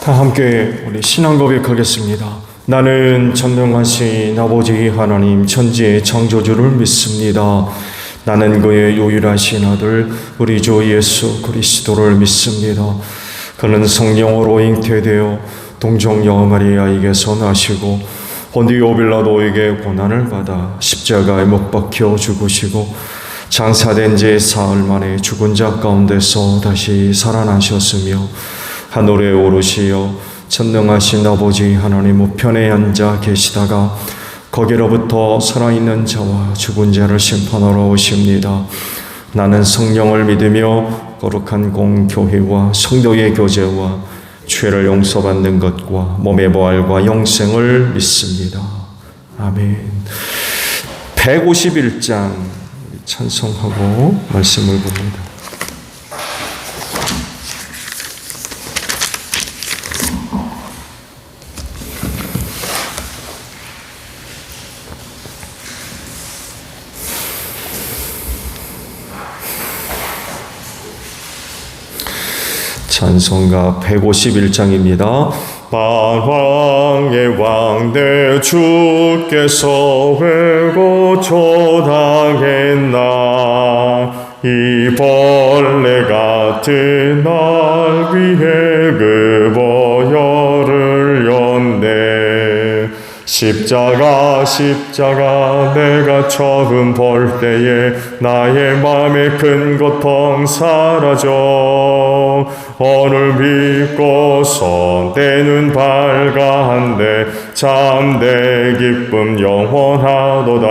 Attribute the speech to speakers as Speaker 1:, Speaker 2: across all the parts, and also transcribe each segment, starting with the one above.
Speaker 1: 다 함께 우리 신앙 고백하겠습니다. 나는 전능하신 아버지 하나님 천지의 창조주를 믿습니다. 나는 그의 유일하신 아들 우리 주 예수 그리스도를 믿습니다. 그는 성령으로 잉태되어 동정녀 마리아에게서 나시고 본디오 빌라도에게 고난을 받아 십자가에 못 박혀 죽으시고 장사된 지 사흘 만에 죽은 자 가운데서 다시 살아나셨으며 하늘에 오르시어 전능하신 아버지 하나님 우편에 앉아 계시다가 거기로부터 살아있는 자와 죽은 자를 심판하러 오십니다. 나는 성령을 믿으며 거룩한 공교회와 성도의 교제와 죄를 용서받는 것과 몸의 부활과 영생을 믿습니다. 아멘. 151장 찬송하고 말씀을 봅니다. 찬송가 151장입니다. 만왕의 왕 내 주께서 회고 초당했나 이 벌레 같은 날 위해 그 보혈을 였네. 십자가 내가 처음 볼 때에 나의 마음의 큰 고통 사라져 오늘 믿고서 내 눈 밝아한데 참 내 기쁨 영원하도다.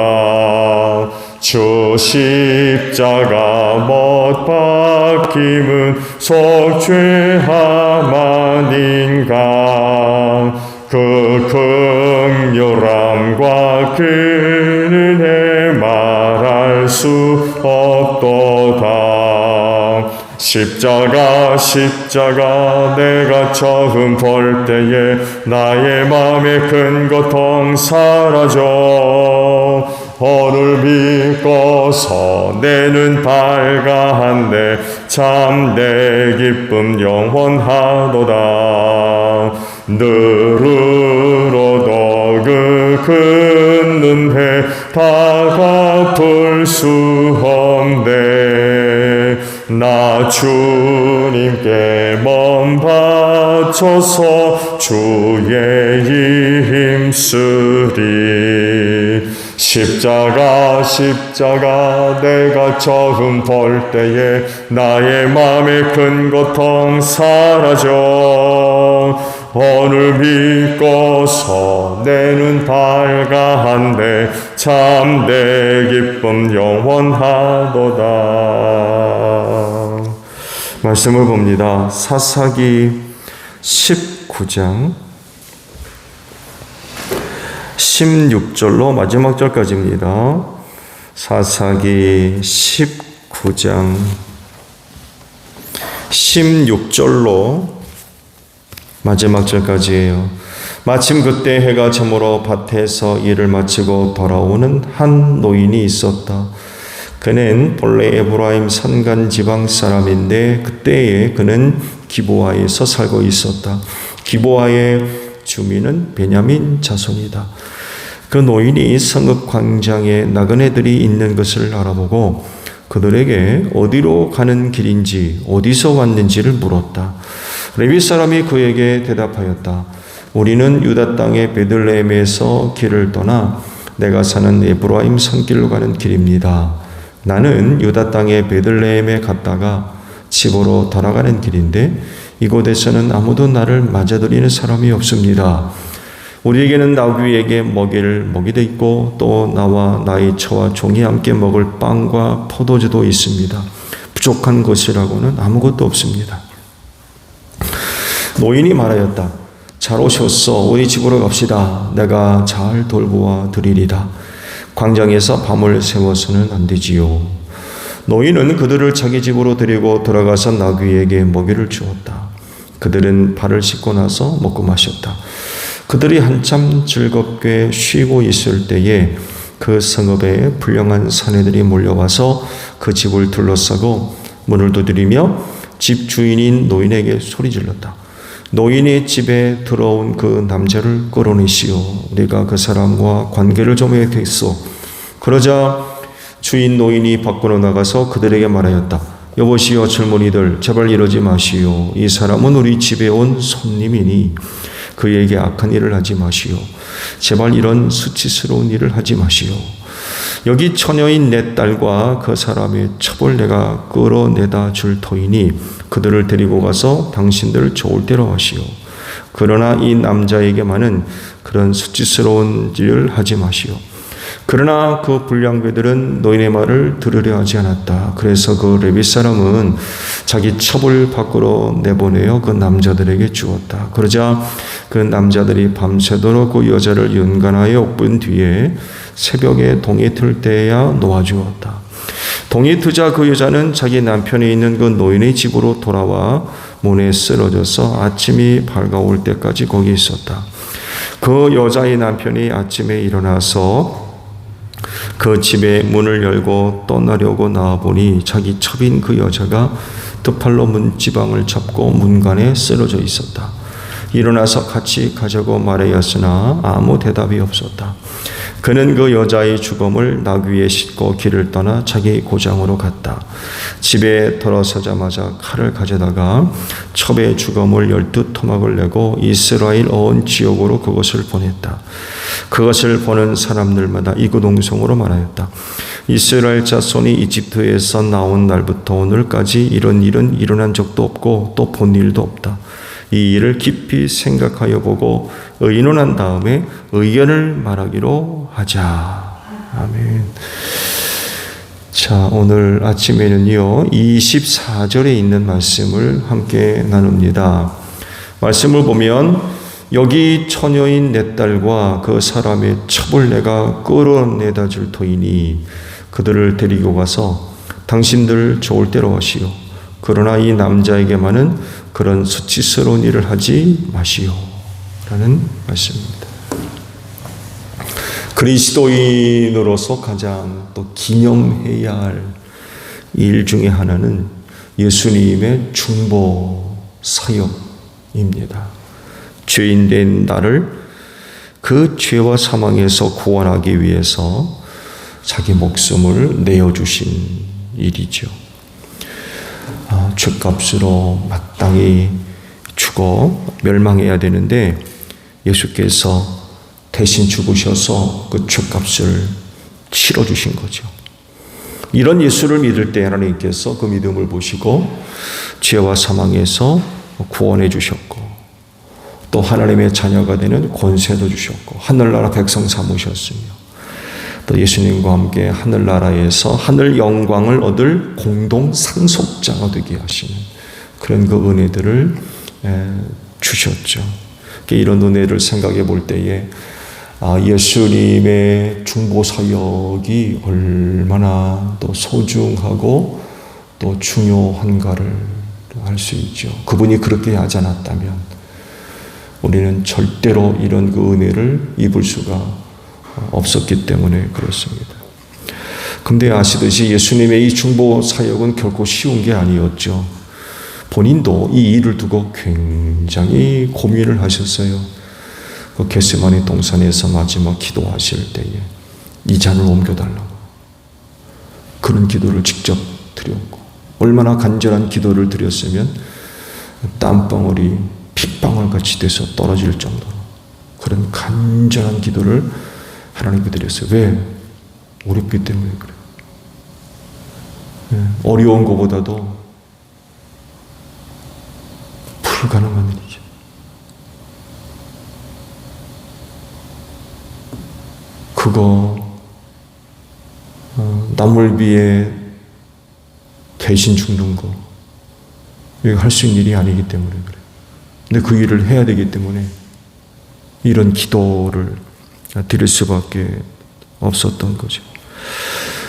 Speaker 1: 주 십자가 못 박힘은 속죄함 아닌가. 그 긍휼함과 그 은혜 말할 수 없도다. 십자가 내가 처음 볼 때에 나의 마음의 큰 고통 사라져 오늘 믿고서 내 눈 밝아한데 참 내 기쁨 영원하도다. 늘으로도 그 큰 은혜 다 갚을 수 없네. 나 주님께 몸 바쳐서 주의 힘쓰리. 십자가 내가 처음 볼 때에 나의 마음의 큰 고통 사라져 오늘 믿고서 내 눈 밝아한데 참 내 기쁨 영원하도다. 말씀을 봅니다. 사사기 19장 16절로 마지막 절까지입니다. 사사기 19장 16절로 마지막 절까지예요. 마침 그때 해가 저물어 밭에서 일을 마치고 돌아오는 한 노인이 있었다. 그는 본래 에브라임 산간 지방 사람인데 그때에 그는 기브아에서 살고 있었다. 기브아의 주민은 베냐민 자손이다. 그 노인이 성읍 광장에 나그네들이 있는 것을 알아보고 그들에게 어디로 가는 길인지 어디서 왔는지를 물었다. 레위 사람이 그에게 대답하였다. 우리는 유다 땅의 베들레헴에서 길을 떠나 내가 사는 에브라임 산길로 가는 길입니다. 나는 유다 땅의 베들레헴에 갔다가 집으로 돌아가는 길인데 이곳에서는 아무도 나를 맞아들이는 사람이 없습니다. 우리에게는 나귀에게 먹일 먹이도 있고 또 나와 나의 처와 종이 함께 먹을 빵과 포도주도 있습니다. 부족한 것이라고는 아무것도 없습니다. 노인이 말하였다. 잘 오셨어. 우리 집으로 갑시다. 내가 잘 돌보아 드리리다. 광장에서 밤을 새워서는 안 되지요. 노인은 그들을 자기 집으로 데리고 들어가서 나귀에게 먹이를 주었다. 그들은 발을 씻고 나서 먹고 마셨다. 그들이 한참 즐겁게 쉬고 있을 때에 그 성읍에 불량한 사내들이 몰려와서 그 집을 둘러싸고 문을 두드리며 집 주인인 노인에게 소리질렀다. 노인의 집에 들어온 그 남자를 끌어내시오. 네가 그 사람과 관계를 좀 해야겠소. 그러자 주인 노인이 밖으로 나가서 그들에게 말하였다. 여보시오 젊은이들, 제발 이러지 마시오. 이 사람은 우리 집에 온 손님이니 그에게 악한 일을 하지 마시오. 제발 이런 수치스러운 일을 하지 마시오. 여기 처녀인 내 딸과 그 사람의 첩을 내가 끌어내다 줄 터이니 그들을 데리고 가서 당신들 좋을 대로 하시오. 그러나 이 남자에게만은 그런 수치스러운 일을 하지 마시오. 그러나 그 불량배들은 노인의 말을 들으려 하지 않았다. 그래서 그 레위 사람은 자기 첩을 밖으로 내보내어 그 남자들에게 주었다. 그러자 그 남자들이 밤새도록 그 여자를 연간하여 옥분 뒤에 새벽에 동이 틀 때야 놓아주었다. 동이 트자 그 여자는 자기 남편이 있는 그 노인의 집으로 돌아와 문에 쓰러져서 아침이 밝아올 때까지 거기 있었다. 그 여자의 남편이 아침에 일어나서 그 집의 문을 열고 떠나려고 나와보니 자기 첩인 그 여자가 두 팔로 문지방을 잡고 문간에 쓰러져 있었다. 일어나서 같이 가자고 말하였으나 아무 대답이 없었다. 그는 그 여자의 죽음을 나귀에 싣고 길을 떠나 자기 고장으로 갔다. 집에 들어서자마자 칼을 가져다가 첩의 죽음을 12토막을 내고 이스라엘 온 지역으로 그것을 보냈다. 그것을 보는 사람들마다 이구동성으로 말하였다. 이스라엘 자손이 이집트에서 나온 날부터 오늘까지 이런 일은 일어난 적도 없고 또 본 일도 없다. 이 일을 깊이 생각하여 보고 의논한 다음에 의견을 말하기로 하자. 아멘. 자, 오늘 아침에는요 24절에 있는 말씀을 함께 나눕니다. 말씀을 보면 여기 처녀인 내 딸과 그 사람의 첩을 내가 끌어내다 줄 터이니 그들을 데리고 가서 당신들 좋을 대로 하시오. 그러나 이 남자에게만은 그런 수치스러운 일을 하지 마시오. 라는 말씀입니다. 그리스도인으로서 가장 또 기념해야 할 일 중에 하나는 예수님의 중보 사역입니다. 죄인된 나를 그 죄와 사망에서 구원하기 위해서 자기 목숨을 내어주신 일이죠. 죄값으로 마땅히 죽어 멸망해야 되는데 예수께서 대신 죽으셔서 그 죄값을 치러주신 거죠. 이런 예수를 믿을 때 하나님께서 그 믿음을 보시고 죄와 사망에서 구원해 주셨고 또 하나님의 자녀가 되는 권세도 주셨고 하늘나라 백성 삼으셨으며 또 예수님과 함께 하늘나라에서 하늘 영광을 얻을 공동 상속자가 되게 하시는 그런 그 은혜들을 주셨죠. 이런 은혜를 생각해 볼 때에 예수님의 중보 사역이 얼마나 또 소중하고 또 중요한가를 알 수 있죠. 그분이 그렇게 하지 않았다면 우리는 절대로 이런 그 은혜를 입을 수가 없었기 때문에 그렇습니다. 근데 아시듯이 예수님의 이 중보 사역은 결코 쉬운 게 아니었죠. 본인도 이 일을 두고 굉장히 고민을 하셨어요. 그 겟세마네 동산에서 마지막 기도하실 때에 이 잔을 옮겨달라고 그런 기도를 직접 드렸고 얼마나 간절한 기도를 드렸으면 땀방울이 핏방울같이 돼서 떨어질 정도로 그런 간절한 기도를 하나님께 드렸어요. 왜? 어렵기 때문에 그래요. 어려운 것보다도 불가능한 일이죠. 그거 나물비에 대신 죽는 거 이거 할 수 있는 일이 아니기 때문에 그래요. 근데 그 일을 해야 되기 때문에 이런 기도를 드릴 수밖에 없었던 거죠.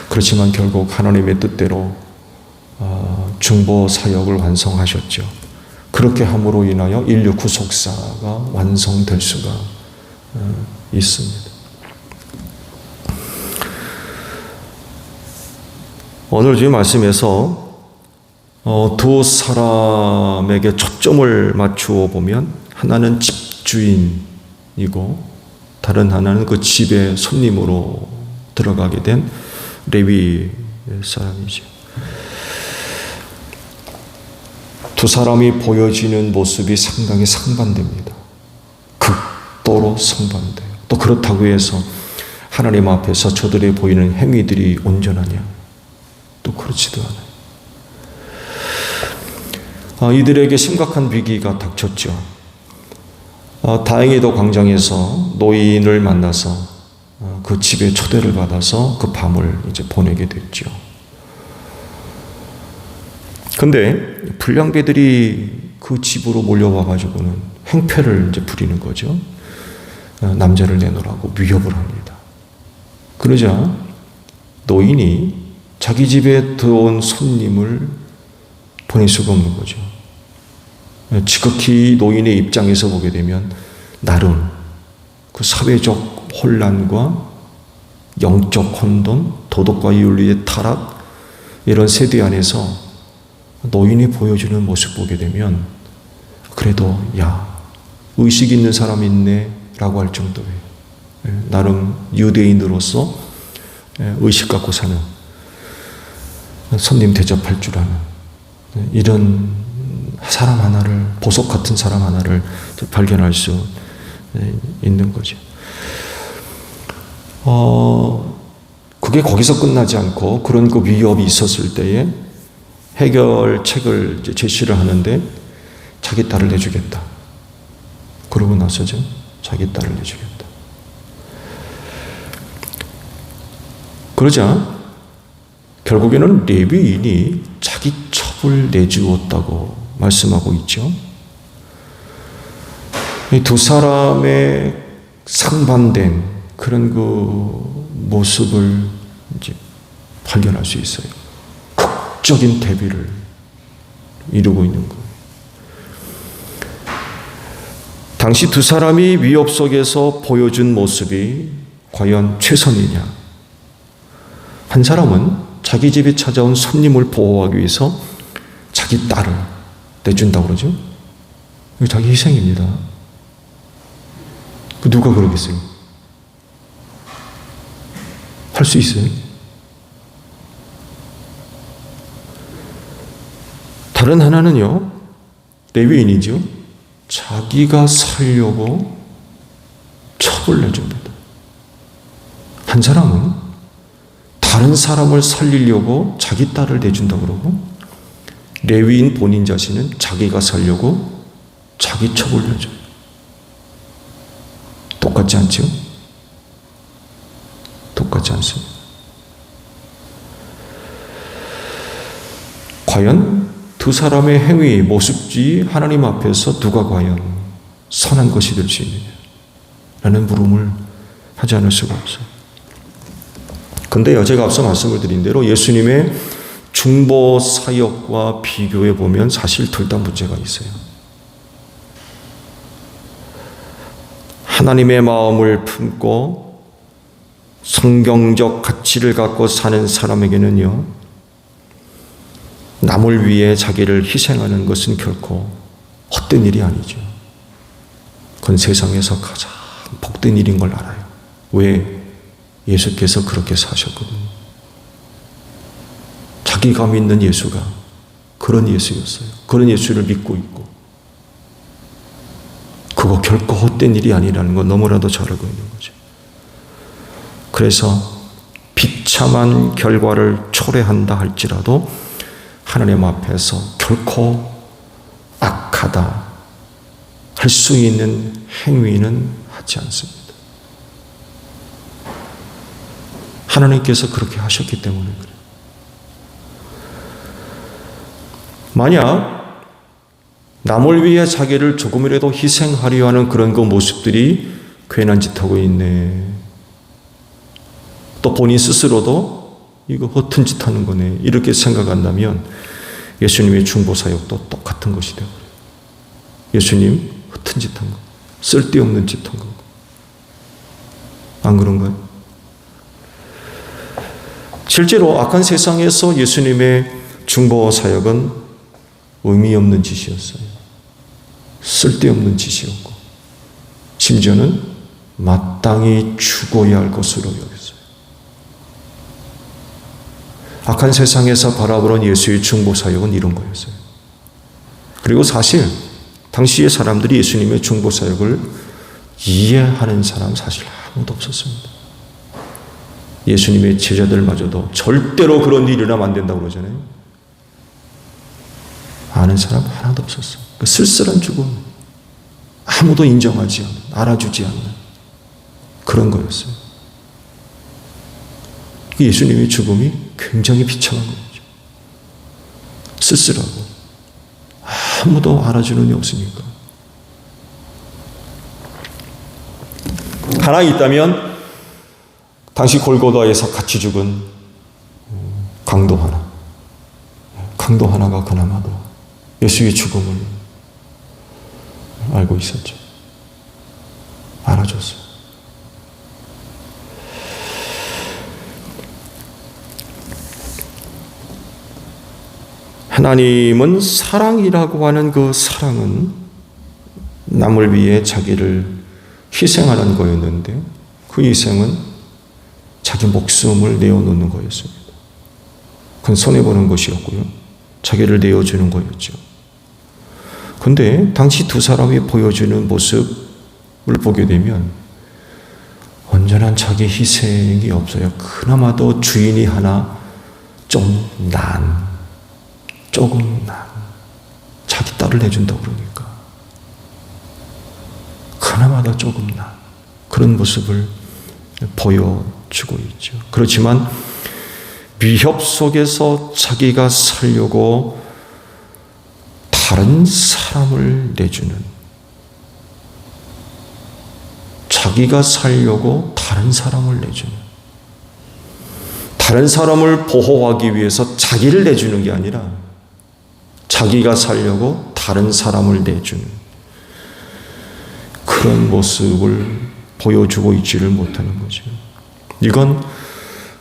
Speaker 1: 그렇지만 결국 하나님의 뜻대로 중보 사역을 완성하셨죠. 그렇게 함으로 인하여 인류 구속사가 완성될 수가 있습니다. 오늘 주의 말씀에서 두 사람에게 초점을 맞추어 보면 하나는 집주인이고 다른 하나는 그 집에 손님으로 들어가게 된 레위 사람이죠. 두 사람이 보여지는 모습이 상당히 상반됩니다. 극도로 상반돼요. 또 그렇다고 해서 하나님 앞에서 저들의 보이는 행위들이 온전하냐? 또 그렇지도 않아요. 이들에게 심각한 위기가 닥쳤죠. 다행히도 광장에서 노인을 만나서 그 집에 초대를 받아서 그 밤을 이제 보내게 됐죠. 근데 불량배들이 그 집으로 몰려와가지고는 행패를 이제 부리는 거죠. 남자를 내놓으라고 위협을 합니다. 그러자 노인이 자기 집에 들어온 손님을 보낼 수가 없는 거죠. 지극히 노인의 입장에서 보게 되면 나름 그 사회적 혼란과 영적 혼돈, 도덕과 윤리의 타락 이런 세대 안에서 노인이 보여주는 모습 보게 되면 그래도 야 의식 있는 사람 있네 라고 할 정도예요. 나름 유대인으로서 의식 갖고 사는 손님 대접할 줄 아는 이런 사람 하나를 보석 같은 사람 하나를 발견할 수 있는 거죠. 그게 거기서 끝나지 않고 그런 그 위협이 있었을 때에 해결책을 제시를 하는데 자기 딸을 내주겠다. 그러고 나서죠. 자기 딸을 내주겠다. 그러자 결국에는 레위인이 자기 첩을 내주었다고 말씀하고 있죠. 이 두 사람의 상반된 그런 그 모습을 이제 발견할 수 있어요. 극적인 대비를 이루고 있는 거예요. 당시 두 사람이 위협 속에서 보여준 모습이 과연 최선이냐? 한 사람은 자기 집에 찾아온 손님을 보호하기 위해서 자기 딸을 내준다고 그러죠. 이거 자기 희생입니다. 누가 그러겠어요? 할 수 있어요? 다른 하나는요, 레위인이죠. 자기가 살려고 첩을 내줍니다. 한 사람은 다른 사람을 살리려고 자기 딸을 내준다고 그러고, 레위인 본인 자신은 자기가 살려고 자기 첩을 내줘요. 똑같지 않죠? 똑같지 않습니다. 과연 두 사람의 행위, 모습이 하나님 앞에서 누가 과연 선한 것이 될 수 있느냐? 라는 물음을 하지 않을 수가 없어요. 근데요, 제가 앞서 말씀을 드린 대로 예수님의 중보 사역과 비교해 보면 사실 둘 다 문제가 있어요. 하나님의 마음을 품고 성경적 가치를 갖고 사는 사람에게는요, 남을 위해 자기를 희생하는 것은 결코 헛된 일이 아니죠. 그건 세상에서 가장 복된 일인 걸 알아요. 왜? 예수께서 그렇게 사셨거든요. 자기가 믿는 예수가 그런 예수였어요. 그런 예수를 믿고 있고, 그거 결코 헛된 일이 아니라는 건 너무나도 잘 알고 있는 거죠. 그래서 비참한 결과를 초래한다 할지라도 하나님 앞에서 결코 악하다 할 수 있는 행위는 하지 않습니다. 하나님께서 그렇게 하셨기 때문에 그래요. 만약 남을 위해 자기를 조금이라도 희생하려 하는 그런 그 모습들이 괜한 짓 하고 있네. 또 본인 스스로도 이거 허튼 짓 하는 거네. 이렇게 생각한다면 예수님의 중보 사역도 똑같은 것이 되어버려요. 예수님 허튼 짓 한 거, 쓸데없는 짓 한 거. 안 그런가요? 실제로 악한 세상에서 예수님의 중보 사역은 의미 없는 짓이었어요. 쓸데없는 짓이었고 심지어는 마땅히 죽어야 할 것으로 여겼어요. 악한 세상에서 바라보는 예수의 중보사역은 이런 거였어요. 그리고 사실 당시의 사람들이 예수님의 중보사역을 이해하는 사람 사실 아무도 없었습니다. 예수님의 제자들마저도 절대로 그런 일이 일어나면 안 된다고 그러잖아요. 아는 사람 하나도 없었어요. 그 쓸쓸한 죽음, 아무도 인정하지 않는, 알아주지 않는 그런 거였어요. 예수님의 죽음이 굉장히 비참한 거죠. 쓸쓸하고 아무도 알아주는 이 없으니까. 하나 있다면 당시 골고다에서 같이 죽은 강도 하나가 그나마도 예수의 죽음을 알고 있었죠. 알아줬어요. 하나님은 사랑이라고 하는 그 사랑은 남을 위해 자기를 희생하는 거였는데 그 희생은 자기 목숨을 내어놓는 거였습니다. 그건 손해보는 것이었고요. 자기를 내어주는 거였죠. 그런데 당시 두 사람이 보여주는 모습을 보게 되면 온전한 자기 희생이 없어요. 그나마도 주인이 하나 조금 난 자기 딸을 내준다고 그러니까 그나마도 조금 난 그런 모습을 보여주고 있죠. 그렇지만 위협 속에서 자기가 살려고 다른 사람을 내주는, 자기가 살려고 다른 사람을 내주는, 다른 사람을 보호하기 위해서 자기를 내주는 게 아니라 자기가 살려고 다른 사람을 내주는 그런 모습을 보여주고 있지를 못하는 거죠. 이건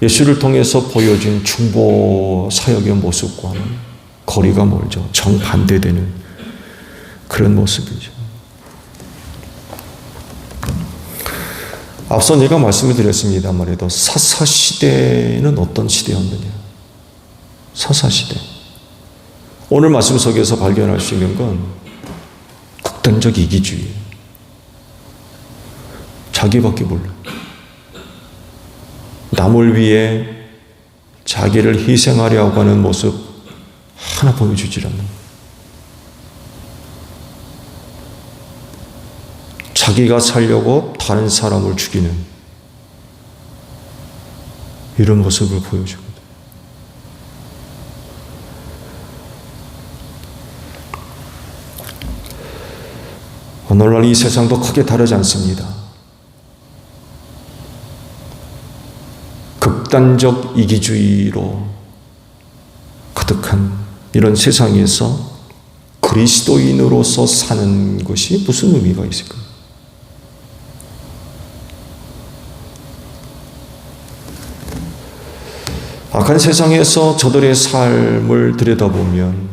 Speaker 1: 예수를 통해서 보여준 중보 사역의 모습과는 거리가 멀죠. 정반대되는 그런 모습이죠. 앞서 제가 말씀을 드렸습니다만 사사시대는 어떤 시대였느냐. 사사시대. 오늘 말씀 속에서 발견할 수 있는 건 극단적 이기주의. 자기밖에 몰라. 남을 위해 자기를 희생하려고 하는 모습 하나 보여주질 않는. 자기가 살려고 다른 사람을 죽이는 이런 모습을 보여주거든. 오늘날 이 세상도 크게 다르지 않습니다. 극단적 이기주의로 가득한 이런 세상에서 그리스도인으로서 사는 것이 무슨 의미가 있을까요? 악한 세상에서 저들의 삶을 들여다보면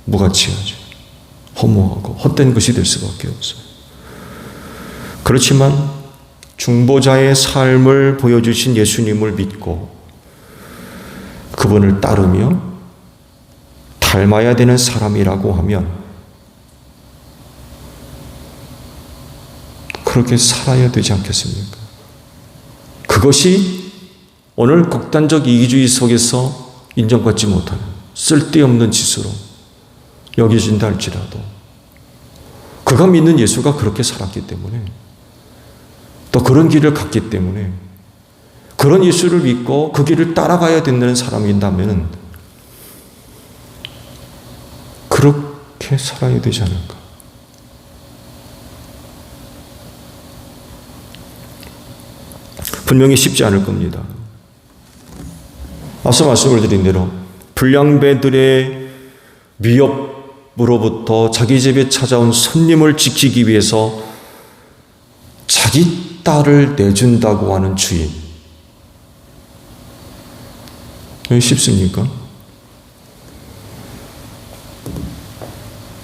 Speaker 1: 무가치하죠. 허무하고 헛된 것이 될 수밖에 없어요. 그렇지만 중보자의 삶을 보여주신 예수님을 믿고 그분을 따르며 닮아야 되는 사람이라고 하면 그렇게 살아야 되지 않겠습니까? 그것이 오늘 극단적 이기주의 속에서 인정받지 못하는 쓸데없는 짓으로 여겨진다 할지라도 그가 믿는 예수가 그렇게 살았기 때문에 또 그런 길을 갔기 때문에 그런 예수를 믿고 그 길을 따라가야 된다는 사람이라면 그렇게 살아야 되지 않을까. 분명히 쉽지 않을 겁니다. 앞서 말씀을 드린 대로 불량배들의 위협으로부터 자기 집에 찾아온 손님을 지키기 위해서 자기 딸을 내준다고 하는 주인. 쉽습니까?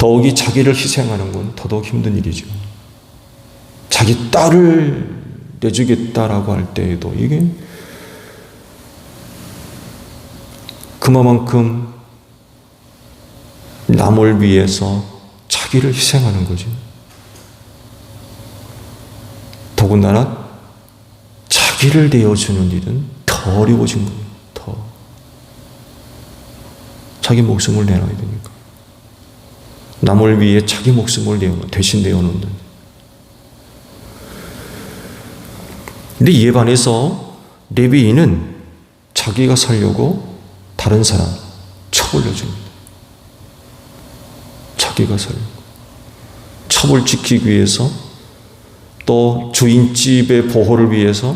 Speaker 1: 더욱이 자기를 희생하는 건 더더욱 힘든 일이죠. 자기 딸을 내주겠다라고 할 때에도 이게 그만큼 남을 위해서 자기를 희생하는 거죠. 더군다나 자기를 내어주는 일은 더 어려워진 거예요. 더 자기 목숨을 내놔야 되니까. 남을 위해 자기 목숨을 대신 내어놓는. 근데 이에 반해서 레위인은 자기가 살려고 다른 사람 첩을 내줍니다. 자기가 살려고 첩을 지키기 위해서, 또 주인집의 보호를 위해서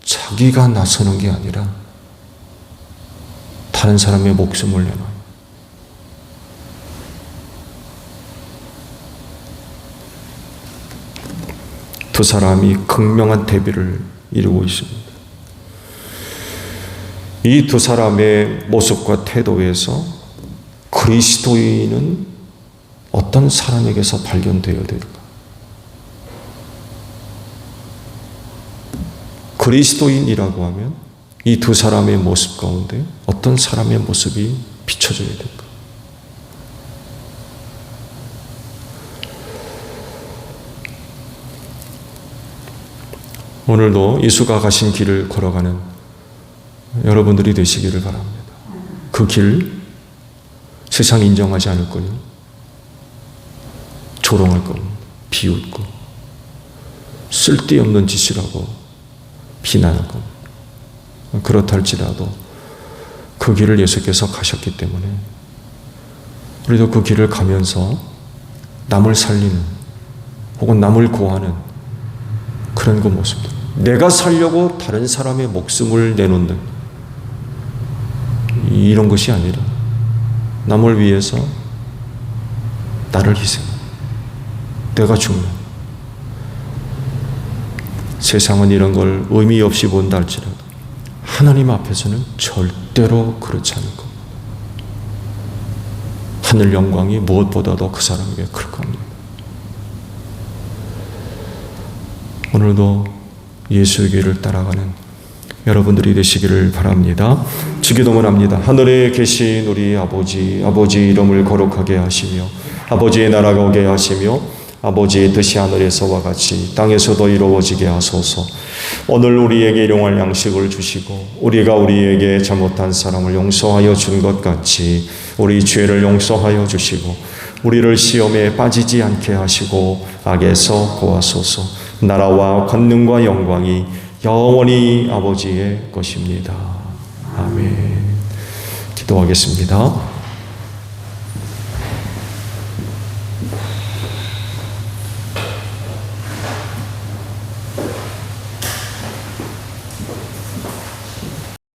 Speaker 1: 자기가 나서는 게 아니라 다른 사람의 목숨을 내놔요. 두 사람이 극명한 대비를 이루고 있습니다. 이 두 사람의 모습과 태도에서 그리스도인은 어떤 사람에게서 발견되어야 될까? 그리스도인이라고 하면 이 두 사람의 모습 가운데 어떤 사람의 모습이 비춰져야 될까? 오늘도 예수가 가신 길을 걸어가는 여러분들이 되시기를 바랍니다. 그 길 세상 인정하지 않을 거예요. 조롱할 겁니다. 비웃고 쓸데없는 짓이라고 비난할 겁니다. 그렇다 할지라도 그 길을 예수께서 가셨기 때문에 우리도 그 길을 가면서 남을 살리는 혹은 남을 구하는 그런 그 모습들, 내가 살려고 다른 사람의 목숨을 내놓는 이런 것이 아니라 남을 위해서 나를 희생, 내가 죽는. 세상은 이런 걸 의미 없이 본다 할지라도 하나님 앞에서는 절대로 그렇지 않을 겁니다. 하늘 영광이 무엇보다도 그 사람에게 클 겁니다. 오늘도 예수의 길을 따라가는 여러분들이 되시기를 바랍니다. 주기도문 합니다. 하늘에 계신 우리 아버지, 아버지 이름을 거룩하게 하시며 아버지의 나라가 오게 하시며 아버지의 뜻이 하늘에서와 같이 땅에서도 이루어지게 하소서. 오늘 우리에게 일용할 양식을 주시고 우리가 우리에게 잘못한 사람을 용서하여 준 것 같이 우리 죄를 용서하여 주시고 우리를 시험에 빠지지 않게 하시고 악에서 구하소서. 나라와 권능과 영광이 영원히 아버지의 것입니다. 아멘. 기도하겠습니다.